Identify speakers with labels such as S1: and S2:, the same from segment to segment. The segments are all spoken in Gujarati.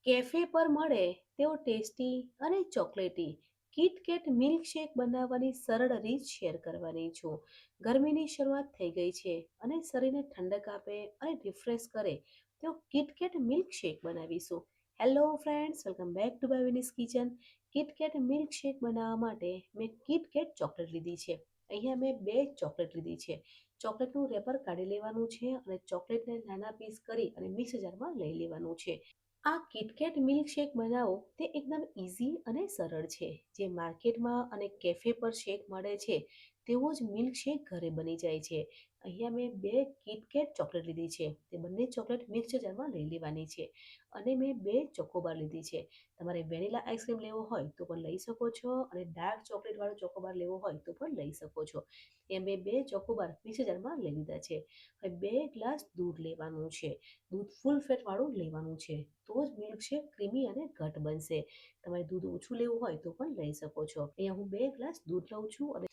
S1: કેફે પર મળે તેવો ટેસ્ટી અને ચોકલેટી કિટકેટ મિલ્કશેક બનાવવાની સરળ રીત શેર કરવાની છું. ગરમીની શરૂઆત થઈ ગઈ છે અને શરીરને ઠંડક આપે અને રિફ્રેશ કરે તેવો કિટકેટ મિલ્કશેક બનાવીશું. Hello friends, welcome back to Bhavini's kitchen. KitKat milkshake બનાવવા માટે મેં કિટકેટ ચોકલેટ લીધી છે. અહીંયા મેં બે ચોકલેટ લીધી છે. ચોકલેટનું રેપર કાઢી લેવાનું છે અને ચોકલેટને નાના પીસ કરી અને મિક્સર જારમાં લઈ લેવાનું છે. આ કિટકેટ મિલ્કશેક બનાવો તે એકદમ ઇઝી અને સરળ છે. જે માર્કેટમાં અને કેફે પર શેક મળે છે તેવો જ મિલ્કશેક ઘરે બની જાય છે. અહીંયા મેં બે કિટકેટ ચોકલેટ લીધી છે. તે બંને ચોકલેટ મિક્સર જારમાં લઈ લેવાની છે અને મેં બે ચોકોબાર લીધી છે. તમારે વેનીલા આઈસ્ક્રીમ લેવો હોય તો પણ લઈ શકો છો અને ડાર્ક ચોકલેટ વાળો ચોકોબાર લેવો હોય તો પણ લઈ શકો છો. એ મેં બે ચોકોબાર મિક્સર જારમાં લઈ લીધા છે. હવે 2 ગ્લાસ દૂધ લેવાનું છે. દૂધ ફૂલ ફેટ વાળું લેવાનું છે. તો જ મિલ્કશેક ક્રીમી અને ઘટ બનશે. તમારે દૂધ ઓછું લેવું હોય તો પણ લઈ શકો છો. અહીંયા હું 2 ગ્લાસ દૂધ લઉં છું અને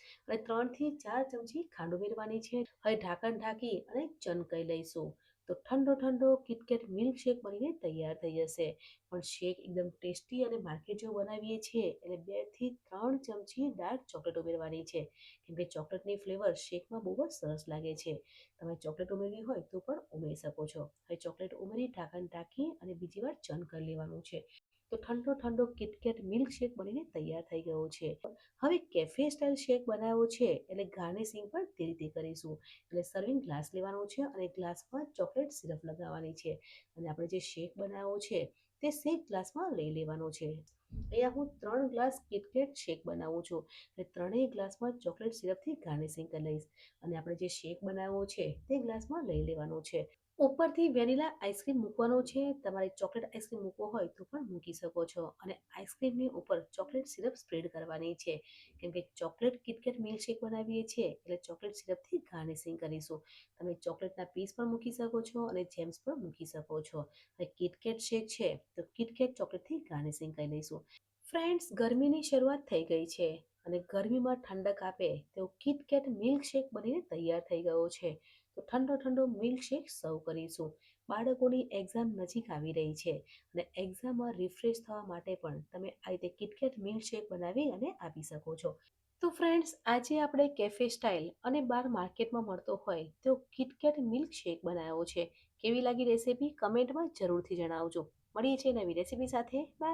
S1: 3 થી 4 ચમચી ખાંડ ઉમેરવાની છે. હવે ઢાંકણ ઢાંકી અને ચનકાઈ લઈશું. તો ઠંડો ઠંડો કિટકેટ મિલ્કશેક બનીને તૈયાર થઈ જશે. પણ શેક એકદમ ટેસ્ટી અને માર્કેટ જેવો બનાવીએ છીએ એટલે 2 થી 3 ચમચી ડાર્ક ચોકલેટ ઉમેરવાની છે. કેમ કે ચોકલેટની ફ્લેવર શેકમાં બહુ જ સરસ લાગે છે. તમે ચોકલેટ ઉમેરવી હોય તો પણ ઉમેરી શકો છો. હવે ચોકલેટ ઉમેરી ઢાંકણ ઢાંકી અને બીજી વાર ચર્ન કરી લેવાનું છે. તો ઠંડો ઠંડો કિટકેટ મિલ્કશેક બનીને તૈયાર થઈ ગયો છે. હવે કેફે સ્ટાઇલ શેક બનાવ્યો છે એટલે ગાર્નિશિંગ પણ તે રીતે કરીશું. એટલે સર્વિંગ ગ્લાસ લેવાનો છે અને ગ્લાસમાં ચોકલેટ સિરપ લગાવવાની છે અને આપણે જે શેક બનાવ્યો છે તે શેક ગ્લાસમાં લઈ લેવાનો છે. અહીંયા હું 3 ગ્લાસ કિટકેટ શેક બનાવું છું અને ત્રણેય ગ્લાસમાં ચોકલેટ સિરપથી ગાર્નિશિંગ કરી લઈશ અને આપણે જે શેક બનાવ્યો છે તે ગ્લાસમાં લઈ લેવાનો છે. ઉપરથી વેનીલા આઈસ્ક્રીમ મૂકવાનો છે. તમારે ચોકલેટ આઈસ્ક્રીમ મૂકવો હોય તો પણ મૂકી શકો છો અને આઈસ્ક્રીમની ઉપર ચોકલેટ સિરપ સ્પ્રેડ કરવાની છે. કેમ કે ચોકલેટ કિટકેટ મિલ્કશેક બનાવીએ છીએ એટલે ચોકલેટ સિરપથી ગાર્નિશિંગ કરીશું. તમે ચોકલેટના પીસ પણ મૂકી શકો છો અને જેમ્સ પણ મૂકી શકો છો. હવે કિટકેટ શેક છે તો કિટકેટ ચોકલેટથી ગાર્નિશિંગ કરી લઈશું. ફ્રેન્ડ્સ, ગરમીની શરૂઆત થઈ ગઈ છે અને ગરમીમાં ઠંડક આપે તેવો કિટકેટ મિલ્કશેક બનીને તૈયાર થઈ ગયો છે. તો ઠંડો ઠંડો મિલ્કશેક સર્વ કરીશું. બાળકોની એક્ઝામ નજીક આવી રહી છે અને એક્ઝામમાં રિફ્રેશ થવા માટે પણ તમે આ રીતે કિટકેટ મિલ્કશેક બનાવી અને આપી શકો છો. તો ફ્રેન્ડ્સ, આજે આપણે કેફે સ્ટાઇલ અને બાર માર્કેટમાં મળતો હોય તો કિટકેટ મિલ્કશેક બનાવ્યો છે. કેવી લાગી રેસીપી કમેન્ટમાં જરૂરથી જણાવજો. મળીએ છીએ નવી રેસીપી સાથે. બાય.